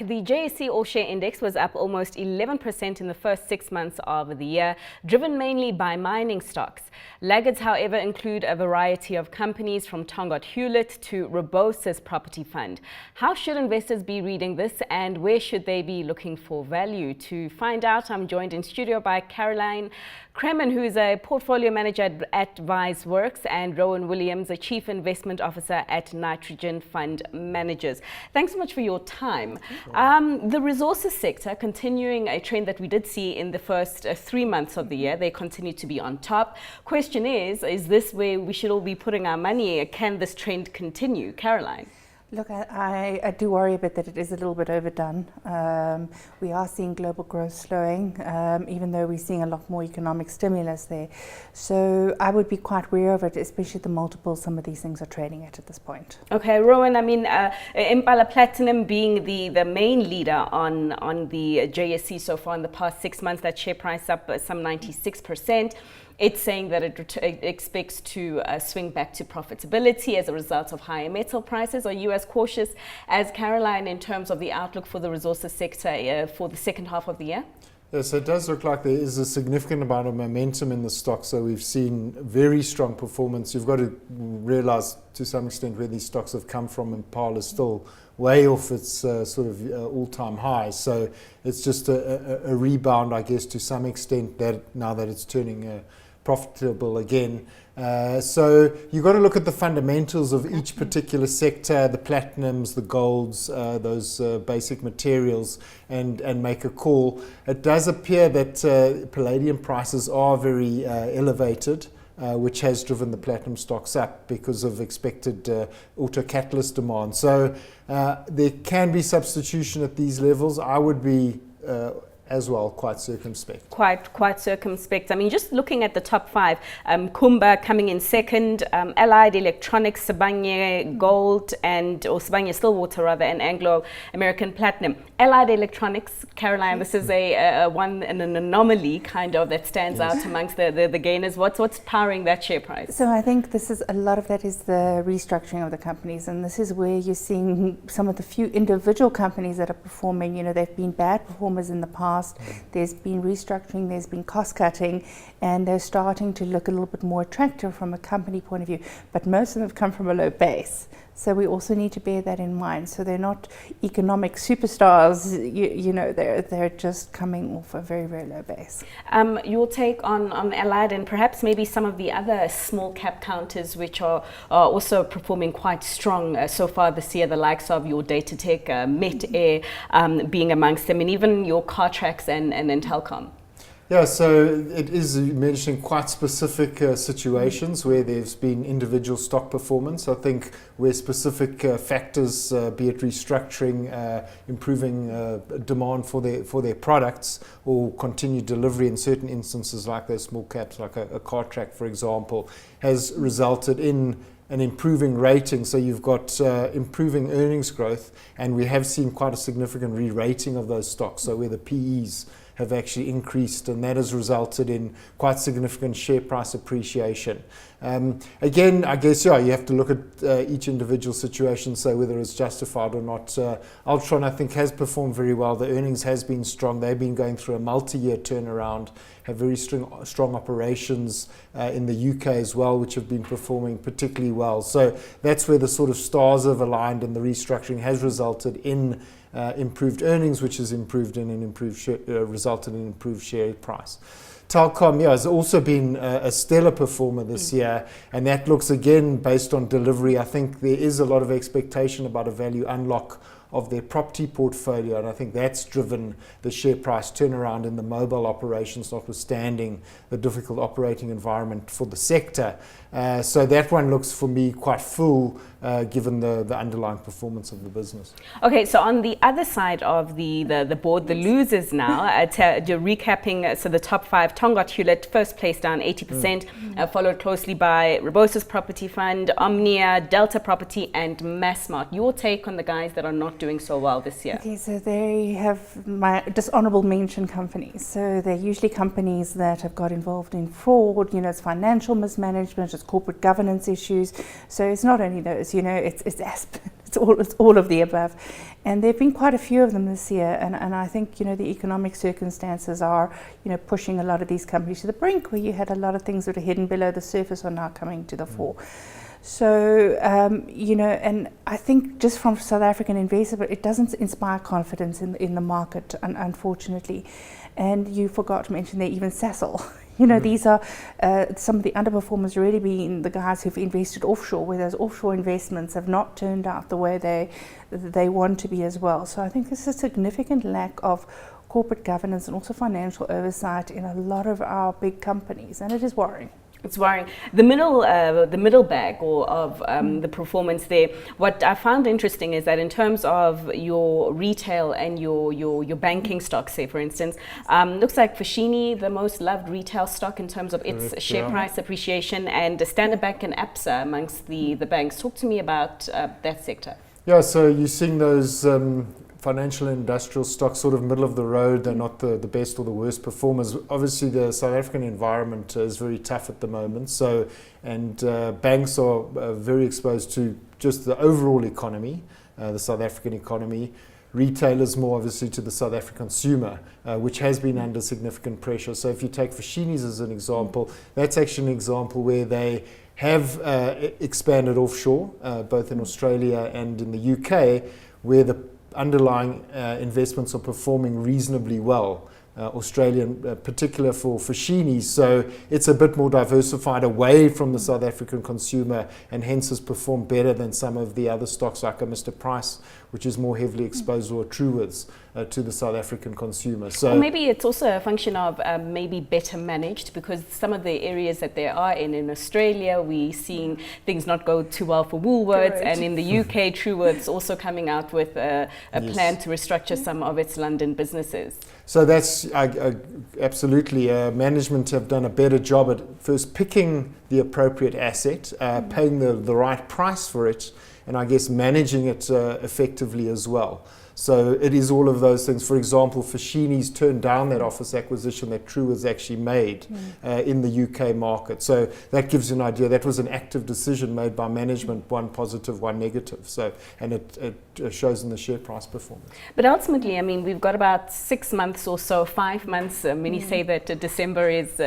The JSE All Share Index was up almost 11% in the first 6 months of the year, driven mainly by mining stocks. Laggards, however, include a variety of companies from Tongaat Hulett to Rebosis Property Fund. How should investors be reading this, and where should they be looking for value? To find out, I'm joined in studio by Caroline Cremen, who is a portfolio manager at Adviceworx, and Rowan Williams, a chief investment officer at Nitrogen Fund Managers. Thanks so much for your time. The resources sector, continuing a trend that we did see in the first 3 months of the year, they continue to be on top. Question is this where we should all be putting our money? Can this trend continue? Caroline? Look, I do worry a bit that it is a little bit overdone. We are seeing global growth slowing, even though we're seeing a lot more economic stimulus there. So I would be quite wary of it, especially the multiples some of these things are trading at this point. Okay, Rowan, I mean, Impala Platinum being the main leader on the JSE so far in the past 6 months, that share price up some 96%. It's saying that it expects to swing back to profitability as a result of higher metal prices. Are you as cautious as Caroline in terms of the outlook for the resources sector for the second half of the year? Yes, it does look like there is a significant amount of momentum in the stock. So we've seen very strong performance. You've got to realize to some extent where these stocks have come from. Impala is still way off its sort of all-time high. So it's just a rebound, I guess, to some extent, that now that it's turning profitable again. So you've got to look at the fundamentals of each particular sector, the platinums, the golds, those basic materials, and make a call. It does appear that palladium prices are very elevated, which has driven the platinum stocks up because of expected auto catalyst demand. So there can be substitution at these levels. I would be as well quite circumspect. Quite circumspect. I mean, just looking at the top five, Kumba coming in second, Allied Electronics, Sibanye Gold, or Sibanye Stillwater rather, and Anglo American Platinum. Allied Electronics, Caroline, this is an anomaly kind of that stands out amongst the gainers. What's powering that share price? So I think a lot of that is the restructuring of the companies, and this is where you're seeing some of the few individual companies that are performing. You know, they've been bad performers in the past. There's been restructuring, there's been cost cutting, and they're starting to look a little bit more attractive from a company point of view. But most of them have come from a low base. So we also need to bear that in mind. So they're not economic superstars, you know, they're just coming off a very, very low base. Your take on Allied and perhaps maybe some of the other small cap counters which are also performing quite strong so far this year, the likes of your Datatech, Met being amongst them, and even your Cartrack and Telkom. Yeah, so it is mentioning quite specific situations where there's been individual stock performance. I think where specific factors, be it restructuring, improving demand for their products, or continued delivery in certain instances like those small caps, like a Cartrack, for example, has resulted in an improving rating. So you've got improving earnings growth, and we have seen quite a significant re-rating of those stocks. So where the PEs have actually increased, and that has resulted in quite significant share price appreciation. Again, I guess, you have to look at each individual situation, say whether it's justified or not. Altron, I think, has performed very well. The earnings has been strong. They've been going through a multi-year turnaround, have very strong operations in the UK as well, which have been performing particularly well. So that's where the sort of stars have aligned, and the restructuring has resulted in improved earnings, which has resulted in improved share price. Telkom has also been a stellar performer this year, and that looks, again, based on delivery. I think there is a lot of expectation about a value unlock of their property portfolio, and I think that's driven the share price turnaround in the mobile operations, notwithstanding the difficult operating environment for the sector. So that one looks for me quite full, given the underlying performance of the business. Okay, so on the other side of the board, the losers now, recapping, so the top five, Tongaat Hulett, first place down 80%, followed closely by Rebosis Property Fund, Omnia, Delta Property, and Massmart. Your take on the guys that are not doing so well this year? Okay, so they have my dishonorable mention companies. So they're usually companies that have got involved in fraud, you know, it's financial mismanagement, it's corporate governance issues. So it's not only those, you know, it's Aspen, it's all of the above. And there have been quite a few of them this year, and I think, you know, the economic circumstances are, you know, pushing a lot of these companies to the brink, where you had a lot of things that are hidden below the surface are now coming to the fore. So, you know, and I think just from South African investors, it doesn't inspire confidence in the market, unfortunately. And you forgot to mention there even Sasol. You know, these are some of the underperformers really being the guys who've invested offshore, where those offshore investments have not turned out the way they want to be as well. So I think there's a significant lack of corporate governance and also financial oversight in a lot of our big companies, and it is worrying. It's worrying. The middle bag of the performance there, what I found interesting is that in terms of your retail and your banking stocks, say for instance, looks like Foschini, the most loved retail stock in terms of its share price appreciation, and Standard Bank and ABSA amongst the banks. Talk to me about that sector. Yeah, so you're seeing those financial and industrial stocks sort of middle of the road. They're not the best or the worst performers. Obviously, the South African environment is very tough at the moment. So, and banks are very exposed to just the overall economy, the South African economy. Retailers more obviously to the South African consumer, which has been under significant pressure. So if you take Foschini's as an example, that's actually an example where they have expanded offshore, both in Australia and in the UK, where the underlying investments are performing reasonably well. Australian particular for Foschini, so it's a bit more diversified away from the South African consumer, and hence has performed better than some of the other stocks like a Mr. Price, which is more heavily exposed, or Truworths to the South African consumer. So, or maybe it's also a function of maybe better managed, because some of the areas that they are in Australia, we're seeing things not go too well for Woolworths, and in the UK, Truworths also coming out with a plan to restructure some of its London businesses. So that's absolutely, management have done a better job at first picking the appropriate asset, paying the right price for it, and I guess managing it effectively as well. So it is all of those things. For example, Foschini's turned down that office acquisition that Truworths actually made in the UK market. So that gives you an idea. That was an active decision made by management, one positive, one negative. So, and it shows in the share price performance. But ultimately, I mean, we've got about 6 months or so, 5 months. Many say that December is,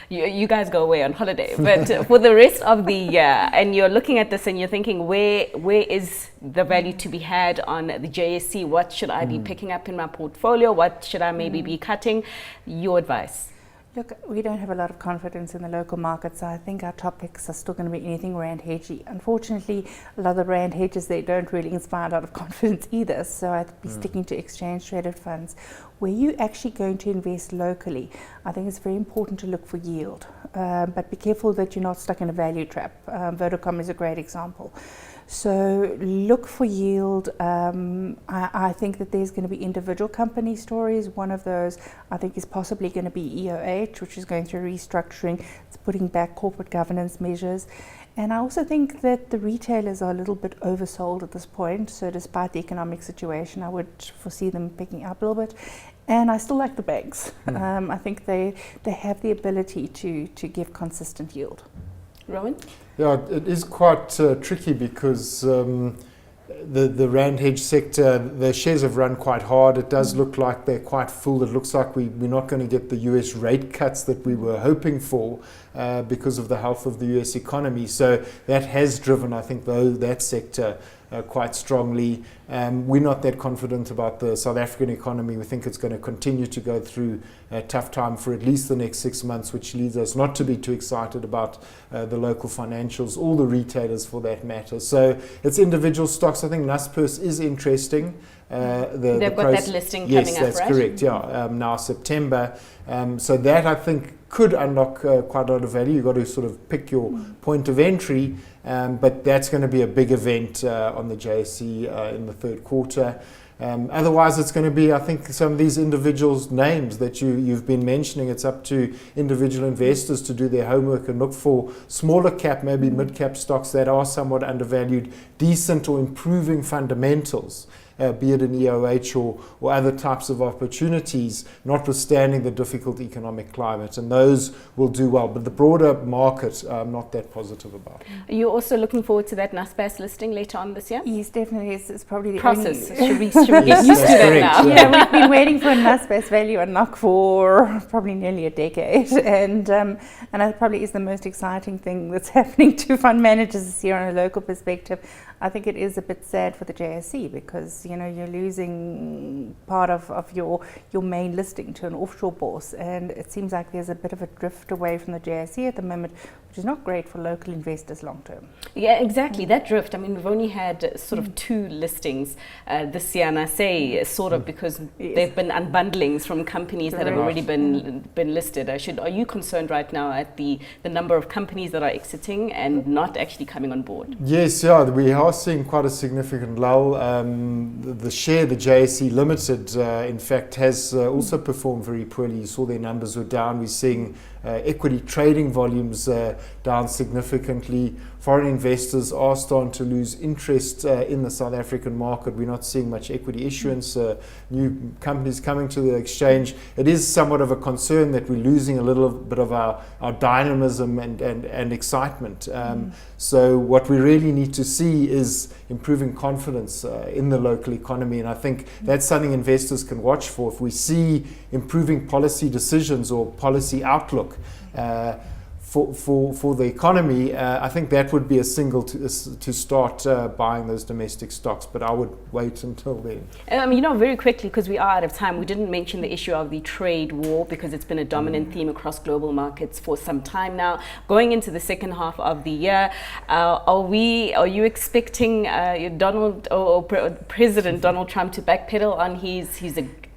you guys go away on holiday. But for the rest of the year, and you're looking at this and you're thinking, where is the value to be had on the JSE? What should I be picking up in my portfolio? What should I maybe be cutting? Your advice. Look, we don't have a lot of confidence in the local markets, so I think our top picks are still going to be anything rand hedgy. Unfortunately, a lot of the rand hedges, they don't really inspire a lot of confidence either, so I'd be sticking to exchange traded funds. Where you're actually going to invest locally, I think it's very important to look for yield, but be careful that you're not stuck in a value trap. Vodacom is a great example. So look for yield. I think that there's going to be individual company stories. One of those I think is possibly going to be EOH, which is going through restructuring. It's putting back corporate governance measures. And I also think that the retailers are a little bit oversold at this point. So despite the economic situation, I would foresee them picking up a little bit. And I still like the banks. I think they have the ability to give consistent yield. Rowan? Yeah, it is quite tricky because the rand hedge sector, the shares have run quite hard. It does look like they're quite full. It looks like we're not going to get the US rate cuts that we were hoping for because of the health of the US economy. So that has driven, I think, that sector quite strongly. We're not that confident about the South African economy. We think it's going to continue to go through a tough time for at least the next 6 months, which leads us not to be too excited about the local financials, all the retailers for that matter. So it's individual stocks. I think Naspers is interesting. They've got that listing coming up, right? Yes, that's correct. Yeah, now September. So that I think could unlock quite a lot of value. You've got to sort of pick your point of entry, but that's going to be a big event on the JSE in the third quarter. Otherwise, it's going to be, I think, some of these individuals' names that you've been mentioning. It's up to individual investors to do their homework and look for smaller cap, maybe mid-cap stocks that are somewhat undervalued, decent or improving fundamentals. be it in EOH or other types of opportunities, notwithstanding the difficult economic climate, and those will do well. But the broader market, I'm not that positive about. Are you also looking forward to that NASPAS listing later on this year? Yes, definitely. It's probably the Process. only Should we get used to that now? Yeah, we've been waiting for a NASPAS value unlock for probably nearly a decade, and that probably is the most exciting thing that's happening to fund managers this year on a local perspective. I think it is a bit sad for the JSE because you're losing part of your main listing to an offshore bourse, and it seems like there's a bit of a drift away from the JSE at the moment, which is not great for local investors long term. Yeah, exactly. That drift. I mean, we've only had sort of 2 listings this year, and I say sort of because they've been unbundlings from companies that have already been listed. Are you concerned right now at the number of companies that are exiting and not actually coming on board? Yes, yeah, we are seeing quite a significant lull. The share, the JSE Limited, in fact, has also performed very poorly. You saw their numbers were down. We're seeing equity trading volumes down significantly. Foreign investors are starting to lose interest in the South African market. We're not seeing much equity issuance, new companies coming to the exchange. It is somewhat of a concern that we're losing a little bit of our dynamism and excitement. So what we really need to see is improving confidence in the local economy, and I think that's something investors can watch for. If we see improving policy decisions or policy outlook for the economy, I think that would be a signal to start buying those domestic stocks, but I would wait until then. Very quickly, because we are out of time, we didn't mention the issue of the trade war because it's been a dominant theme across global markets for some time now. Going into the second half of the year, are you expecting President Donald Trump to backpedal on his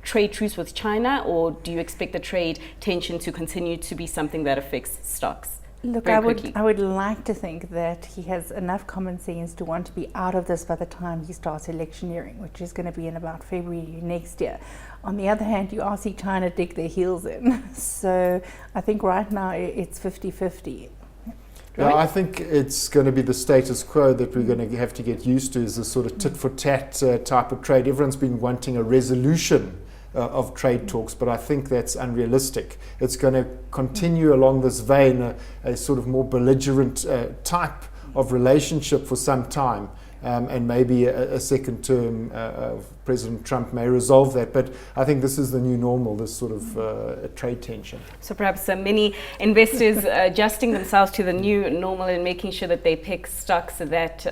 trade truce with China, or do you expect the trade tension to continue to be something that affects stocks? Look, I would like to think that he has enough common sense to want to be out of this by the time he starts electioneering, which is going to be in about February next year. On the other hand, you are seeing China dig their heels in. So I think right now it's 50-50. Yeah, I think it's going to be the status quo that we're going to have to get used to, is a sort of tit-for-tat type of trade. Everyone's been wanting a resolution of trade talks, but I think that's unrealistic. It's going to continue along this vein, a sort of more belligerent type of relationship for some time, and maybe a second term of President Trump may resolve that. But I think this is the new normal, this sort of trade tension. So perhaps many investors adjusting themselves to the new normal and making sure that they pick stocks that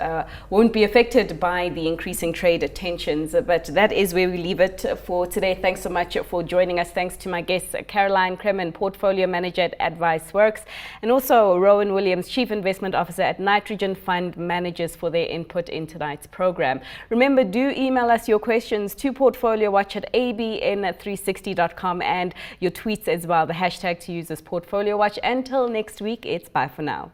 won't be affected by the increasing trade tensions. But that is where we leave it for today. Thanks so much for joining us. Thanks to my guests, Caroline Cremen, Portfolio Manager at Adviceworx, and also Rowan Williams, Chief Investment Officer at Nitrogen Fund Managers, for their input in tonight's program. Remember, do email us your questions to portfoliowatch@abn360.com and your tweets as well. The hashtag to use is PortfolioWatch. Until next week, it's bye for now.